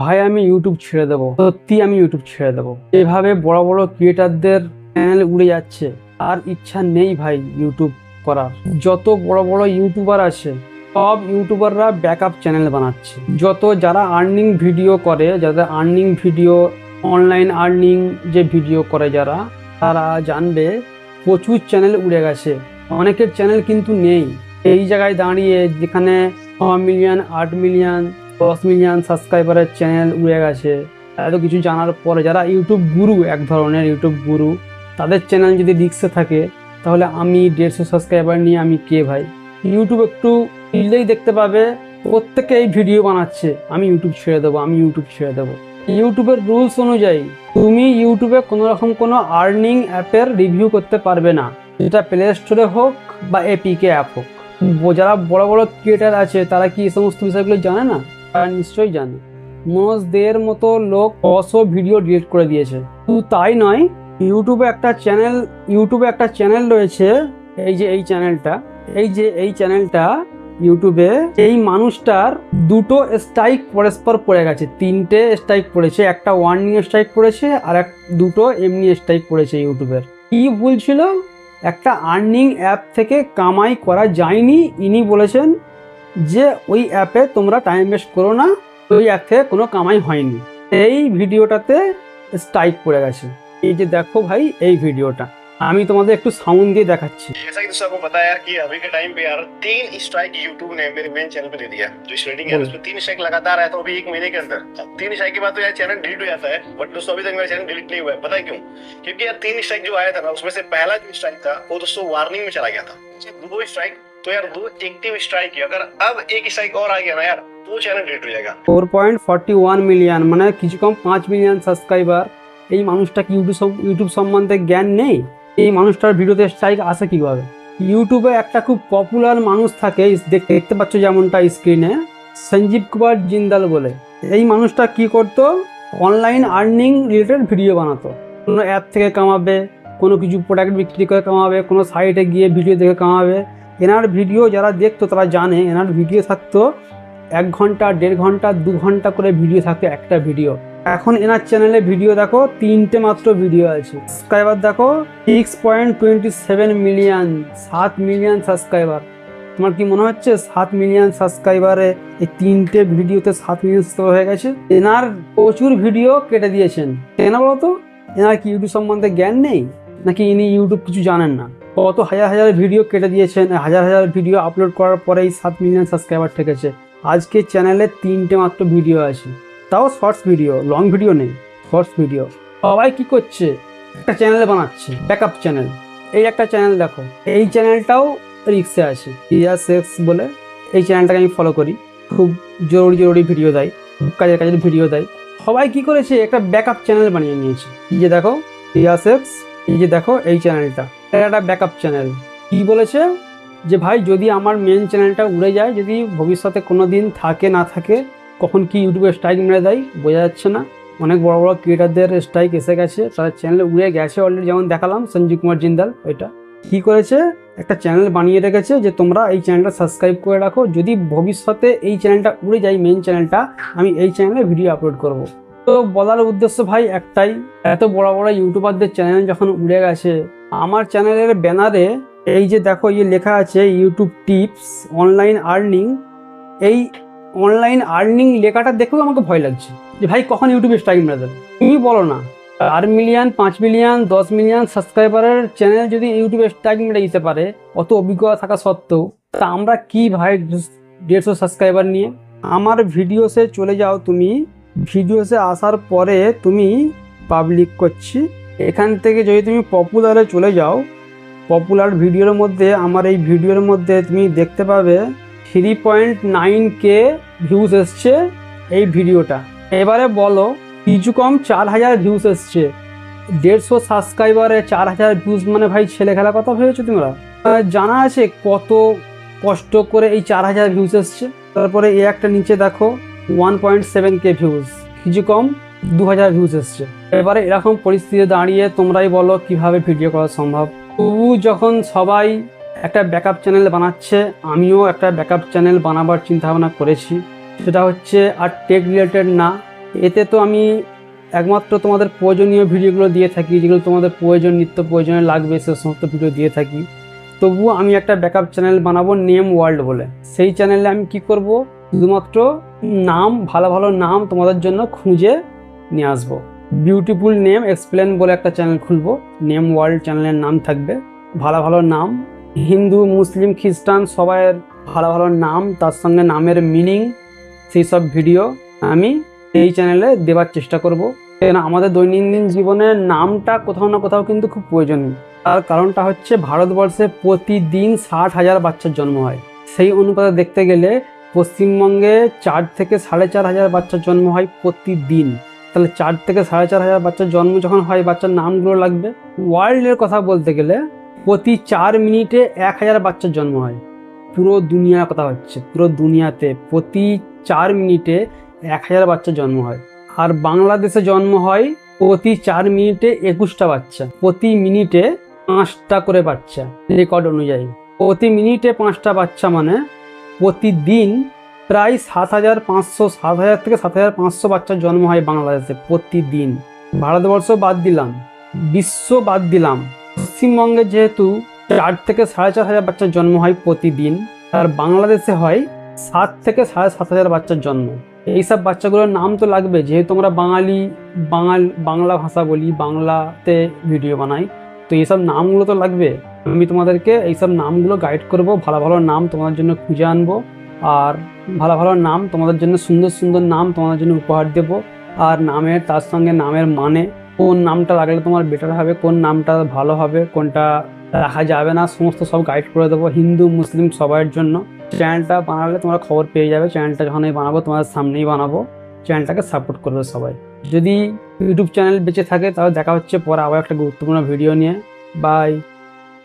ভাই আমি ইউটিউব ছেড়ে দেবো, সত্যি আমি ইউটিউব ছেড়ে দেবো। এভাবে বড় বড় ক্রিয়েটারদের চ্যানেল উড়ে যাচ্ছে, আর ইচ্ছা নেই ভাই ইউটিউব করার। যত বড় বড় ইউটিউবার আছে সব ইউটিউবাররা ব্যাকআপ চ্যানেল বানাচ্ছে। যারা আর্নিং ভিডিও করে, যাদের আর্নিং ভিডিও, অনলাইন আর্নিং যে ভিডিও করে যারা, তারা জানবে প্রচুর চ্যানেল উড়ে গেছে। অনেকের চ্যানেল কিন্তু নেই। এই জায়গায় দাঁড়িয়ে যেখানে 6 মিলিয়ন, 8 মিলিয়ন, 10 মিলিয়ন সাবস্ক্রাইবারের চ্যানেল উড়ে গেছে, এত কিছু জানার পরে যারা ইউটিউব গুরু, এক ধরনের ইউটিউব গুরু, তাদের চ্যানেল যদি রিস্কে থাকে, তাহলে আমি 150 সাবস্ক্রাইবার নিয়ে আমি কে ভাই? ইউটিউব একটু খুললেই দেখতে পাবে প্রত্যেকে এই ভিডিও বানাচ্ছে, আমি ইউটিউব ছেড়ে দেবো, আমি ইউটিউব ছেড়ে দেবো। ইউটিউবের রুলস অনুযায়ী তুমি ইউটিউবে কোনো রকম কোনো আর্নিং অ্যাপের রিভিউ করতে পারবে না, যেটা প্লে স্টোরে হোক বা এপিকে অ্যাপ হোক। যারা বড় বড় ক্রিয়েটার আছে তারা কি এই সমস্ত বিষয়গুলো জানে না? তারা নিশ্চয়ই জানে। মনোজ দের মতো লোক 100 ভিডিও ডিলিট করে দিয়েছে। শুধু তাই নয়, ইউটিউবে একটা চ্যানেল রয়েছে, এই চ্যানেলটা ইউটিউবে, এই মানুষটার 2টো স্ট্রাইক পরস্পর পড়ে গেছে, 3টে স্ট্রাইক পড়েছে, একটা ওয়ার্নিং স্ট্রাইক পড়েছে আর 2টো এমনি স্ট্রাইক পড়েছে। ইউটিউবের কি ভুল ছিল? একটা আর্নিং অ্যাপ থেকে কামাই করা যায়নি, ইনি বলেছেন যে ওই অ্যাপে তোমরা টাইম ওয়েস্ট করো না, ওই অ্যাপ থেকে কোনো কামাই হয়নি। এই ভিডিওটাতে স্ট্রাইক পড়ে গেছে। এই যে দেখো ভাই, এই ভিডিওটা আমি তোমাদের একটু সাউন্ড দিয়ে দেখাচ্ছি। जैसा कि सबको पता है यार कि अभी के टाइम पे यार 3 स्ट्राइक यूट्यूब ने मेरे मेन चैनल पे दे दिया। जो रेटिंग है उसमें 3 स्ट्राइक लगातार आया, तो अभी 1 महीने के अंदर 3 स्ट्राइक के बाद तो यार चैनल डिलीट हो जाता है, बट दोस्तों अभी तक मेरा चैनल डिलीट नहीं हुआ है। पता है क्यों? क्योंकि यार 3 स्ट्राइक जो आया था ना, उसमें से पहला जो स्ट्राइक था वो दोस्तों वार्निंग में चला गया था। 2 स्ट्राइक तो यार 2 एक्टिव स्ट्राइक है, अगर अब 1 स्ट्राइक और आ गया ना यार तो चैनल डिलीट हो जाएगा। 4.41 মিলিয়ন, মানে কিছু কম 5 মিলিয়ন সাবস্ক্রাইবার। এই মানুষটা কি ইউটিউব সম্বন্ধে জ্ঞান নেই? এই মানুষটার ভিডিওতে স্ট্রাইক আসে কিভাবে? ইউটিউবে একটা খুব পপুলার মানুষ থাকে, দেখতে পাচ্ছ যেমনটা স্ক্রিনে, সঞ্জীব কুমার জিন্দাল বলে। এই মানুষটা কি করতো? অনলাইন আর্নিং রিলেটেড ভিডিও বানাতো। কোনো অ্যাপ থেকে কামাবে, কোনো কিছু প্রোডাক্ট বিক্রি করে কামাবে, কোনো সাইটে গিয়ে ভিডিও দেখে কামাবে। এনার ভিডিও যারা দেখতো তারা জানে, এনার ভিডিও থাকতো 1 ঘন্টা, 1.5 ঘন্টা, 2 ঘন্টা করে ভিডিও থাকতো একটা ভিডিও। এখন এনার চ্যানেলে ভিডিও দেখো 3টে মাত্র ভিডিও আছে। সাবস্ক্রাইবার দেখো 6.27 মিলিয়ন, 7 মিলিয়ন সাবস্ক্রাইবার। তোমার কি মনে হচ্ছে 7 মিলিয়ন সাবস্ক্রাইবারে এই 3টে ভিডিওতে 7 মিলিয়ন সাবস্ক্রাইবার হয়ে গেছে? এনার প্রচুর ভিডিও কেটে দিয়েছেন। কেন বলতো? এনার কি ইউটিউব সম্বন্ধে জ্ঞান নেই, নাকি ইনি ইউটিউব কিছু জানেন না? কত হাজার হাজার ভিডিও কেটে দিয়েছেন, হাজার হাজার ভিডিও আপলোড করার পরেই 7 মিলিয়ন সাবস্ক্রাইবার ঠেকেছে। আজকে চ্যানেলে 3টে মাত্র ভিডিও আছে, তাও শর্টস ভিডিও, লং ভিডিও নেই, শর্টস ভিডিও। সবাই কি করছে? একটা চ্যানেল বানাচ্ছে, ব্যাকআপ চ্যানেল। এই একটা চ্যানেল দেখো, এই চ্যানেলটাও রিক্সে আছে, সেক্স বলে। এই চ্যানেলটাকে আমি ফলো করি, খুব জরুরি ভিডিও দেয়, কাজের ভিডিও দেয়। সবাই কি করেছে? একটা ব্যাকআপ চ্যানেল বানিয়ে নিয়েছে। এই যে দেখো সেক্স, এই যে দেখো এই চ্যানেলটা, এটা একটা ব্যাকআপ চ্যানেল। কি বলেছে? যে ভাই যদি আমার মেন চ্যানেলটা উড়ে যায়, যদি ভবিষ্যতে কোনো দিন থাকে না থাকে, কখন কি ইউটিউবে স্ট্রাইক মেরে দেয় বোঝা যাচ্ছে না। অনেক বড় বড় ক্রিয়েটারদের স্ট্রাইক এসে গেছে, তাদের চ্যানেলে উড়ে গেছে অলরেডি। যেমন দেখালাম সঞ্জীব কুমার জিন্দাল, ওইটা কি করেছে? একটা চ্যানেল বানিয়ে রেখেছে যে তোমরা এই চ্যানেলটা সাবস্ক্রাইব করে রাখো, যদি ভবিষ্যতে এই চ্যানেলটা উড়ে যায়, মেন চ্যানেলটা, আমি এই চ্যানেলে ভিডিও আপলোড করব। তো বলার উদ্দেশ্য ভাই একটাই, এত বড় বড় ইউটিউবারদের চ্যানেল যখন উড়ে গেছে, আমার চ্যানেলের ব্যানারে এই যে দেখো লেখা আছে ইউটিউব টিপস অনলাইন আর্নিং। এই অনলাইন আর্নিং লেখাটা দেখেও আমাকে ভয় লাগছে যে ভাই কখন ইউটিউবে স্ট্রাইক মেরে দেবে। তুমি বলো না, 4 মিলিয়ন, 5 মিলিয়ন, 10 মিলিয়ন সাবস্ক্রাইবারের চ্যানেল যদি ইউটিউবে স্ট্রাইক মেরে দিতে পারে, অত অভিজ্ঞতা থাকা সত্ত্বেও, তা আমরা কি ভাই 150 সাবস্ক্রাইবার নিয়ে? আমার ভিডিওসে চলে যাও তুমি, ভিডিওসে আসার পরে তুমি পাবলিক করছি, এখান থেকে যদি তুমি পপুলারে চলে যাও, পপুলার ভিডিওর মধ্যে আমার এই ভিডিওর মধ্যে তুমি দেখতে পাবে 3.9K ভিউজ এসছে এই ভিডিওটা। এবারে বলো, কিছু কম 4000 ভিউজ এসছে। 150 সাবস্ক্রাইবারে 4000 ভিউজ মানে ভাই ছেলে খেলা কথা ভেবেছো তোমরা? জানা আছে কত কষ্ট করে এই 4000 ভিউজ এসছে। তারপরে এই একটা নিচে দেখো 1.7K ভিউজ, কিছু কম 2000 ভিউজ এসছে। এবারে এরকম পরিস্থিতি দাঁড়িয়ে তোমরাই বলো কিভাবে ভিডিও করা সম্ভব? তবু যখন সবাই একটা ব্যাকআপ চ্যানেল বানাচ্ছে, আমিও একটা ব্যাকআপ চ্যানেল বানাবার চিন্তা ভাবনা করেছি। সেটা হচ্ছে আর টেক রিলেটেড না, এতে তো আমি একমাত্র তোমাদের প্রয়োজনীয় ভিডিওগুলো দিয়ে থাকি, যেগুলো তোমাদের নিত্য প্রয়োজনে লাগবে সে সমস্ত ভিডিও দিয়ে থাকি। তবুও আমি একটা ব্যাকআপ চ্যানেল বানাবো নেম ওয়ার্ল্ড বলে। সেই চ্যানেলে আমি কি করব, শুধুমাত্র নাম, ভালো ভালো নাম তোমাদের জন্য খুঁজে নিয়ে আসবো। বিউটিফুল নেম এক্সপ্লেন বলে একটা চ্যানেল খুলবো, নেম ওয়ার্ল্ড চ্যানেলের নাম থাকবে। ভালো ভালো নাম, হিন্দু মুসলিম খ্রিস্টান সবাইয়ের ভালো ভালো নাম, তার সঙ্গে নামের মিনিং, সেই সব ভিডিও আমি এই চ্যানেলে দেওয়ার চেষ্টা করব। কেন আমাদের দৈনন্দিন জীবনে নামটা কোথাও না কোথাও কিন্তু খুব প্রয়োজনীয়। তার কারণটা হচ্ছে ভারতবর্ষে প্রতিদিন 60,000 বাচ্চার জন্ম হয়। সেই অনুপাতে দেখতে গেলে পশ্চিমবঙ্গে 4 থেকে 4,500 বাচ্চার জন্ম হয় প্রতিদিন। তাহলে 4 থেকে 4,500 বাচ্চার জন্ম যখন হয়, বাচ্চার নামগুলো লাগবে। ওয়ার্ল্ডের কথা বলতে গেলে প্রতি 4 মিনিটে 1,000 বাচ্চার জন্ম হয়। পুরো দুনিয়ার কথা হচ্ছে, পুরো দুনিয়াতে প্রতি 4 মিনিটে 1,000 বাচ্চার জন্ম হয়। আর বাংলাদেশে জন্ম হয় প্রতি 4 মিনিটে 21টা বাচ্চা, প্রতি মিনিটে 5টা করে বাচ্চা রেকর্ড অনুযায়ী। প্রতি মিনিটে 5টা বাচ্চা মানে প্রতিদিন প্রায় 7,500 থেকে 7,500 বাচ্চার জন্ম হয় বাংলাদেশে প্রতিদিন। ভারতবর্ষ বাদ দিলাম, বিশ্ব বাদ দিলাম, পশ্চিমবঙ্গে যেহেতু 4 থেকে 4,500 বাচ্চার জন্ম হয় প্রতিদিন, আর বাংলাদেশে হয় 7 থেকে 7,500 বাচ্চার জন্ম। এইসব বাচ্চাগুলোর নাম তো লাগবে, যেহেতু আমরা বাংলা ভাষা বলি, বাংলাতে ভিডিও বানাই, তো এইসব নামগুলো তো লাগবে। আমি তোমাদেরকে এইসব নামগুলো গাইড করব, ভালো ভালো নাম তোমাদের জন্য খুঁজে আনবো, আর ভালো ভালো নাম তোমাদের জন্য, সুন্দর সুন্দর নাম তোমাদের জন্য উপহার দেব। আর নামের, তার সঙ্গে নামের মানে, কোন নামটা লাগলে তোমার বেটার হবে, কোন নামটা ভালো হবে, কোনটা রাখা যাবে না, সমস্ত সব গাইড করে দেবো হিন্দু মুসলিম সবার জন্য। চ্যানেলটা বানালে তোমরা খবর পেয়ে যাবে। চ্যানেলটা যখন আমি বানাবো তোমাদের সামনেই বানাবো, চ্যানেলটাকে সাপোর্ট করবে সবাই। যদি ইউটিউব চ্যানেল বেঁচে থাকে তাহলে দেখা হচ্ছে পরে আবার একটা গুরুত্বপূর্ণ ভিডিও নিয়ে। বাই।